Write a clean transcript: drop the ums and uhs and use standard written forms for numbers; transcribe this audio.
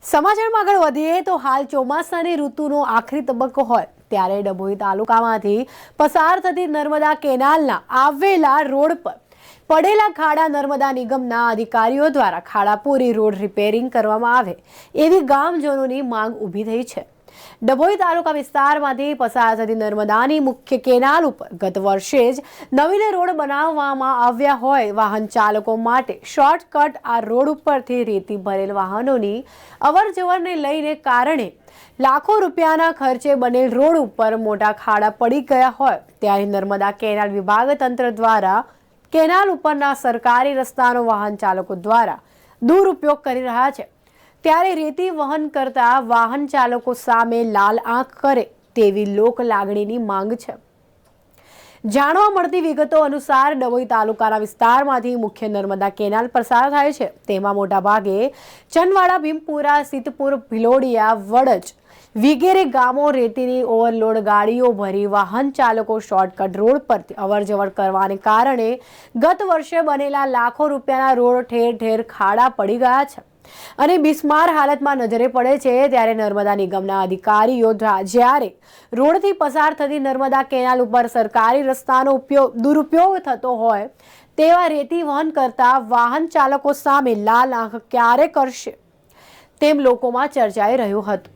સમાચારમાં આગળ વધીએ તો હાલ ચોમાસાની ઋતુનો આખરી તબક્કો હોય ત્યારે ડભોઈ તાલુકામાંથી પસાર થતી નર્મદા કેનાલના આવેલા રોડ પર પડેલા ખાડા નર્મદા નિગમના અધિકારીઓ દ્વારા ખાડા પૂરી રોડ રિપેરિંગ કરવામાં આવે એવી ગામજનોની માંગ ઊભી થઈ છે। ડભોઈ તાલુકા વિસ્તારમાંથી પસાર થતી નર્મદાની મુખ્ય કેનાલ ઉપર ગત વર્ષે જ નવીન રોડ બનાવવામાં આવ્યા હોય વાહન ચાલકો માટે શોર્ટકટ આ રોડ ઉપરથી રેતી ભરેલ વાહનોની અવરજવરને લઈને કારણે લાખો રૂપિયાના ખર્ચે બનેલ રોડ ઉપર મોટા ખાડા પડી ગયા હોય ત્યારે નર્મદા કેનાલ વિભાગ તંત્ર દ્વારા કેનાલ ઉપરના સરકારી રસ્તાનો વાહન ચાલકો દ્વારા દુરુપયોગ કરી રહ્યા છે ત્યારે રેતી વહન કરતા વાહન ચાલકો સામે લાલ આંખ કરે તેવી લોક લાગણીની માંગ છે। જાણવા મળતી વિગતો અનુસાર ડભોઈ તાલુકાના વિસ્તારમાંથી મુખ્ય નર્મદા કેનાલ પસાર થાય છે। તેમાં મોટાભાગે ચનવાડા, ભીમપુરા, સિદ્ધપુર, ભિલોડિયા, વડજ વગેરે ગામો રેતીની ઓવરલોડ ગાડીઓ ભરી વાહન ચાલકો શોર્ટકટ રોડ પરથી અવરજવર કરવાને કારણે ગત વર્ષે બનેલા લાખો રૂપિયાના રોડ ઠેર ઠેર ખાડા પડી ગયા છે અને બિસ્માર હાલતમાં નજરે પડે છે। ત્યારે નર્મદા નિગમના અધિકારીઓ જ્યારે રોડથી પસાર થતી નર્મદા કેનાલ ઉપર સરકારી રસ્તાનો દુરુપયોગ થતો હોય તેવા રેતી વહન કરતા વાહન ચાલકો સામે લાલ આંખ ક્યારે કરશે તેમ લોકોમાં ચર્ચાઈ રહ્યું હતું।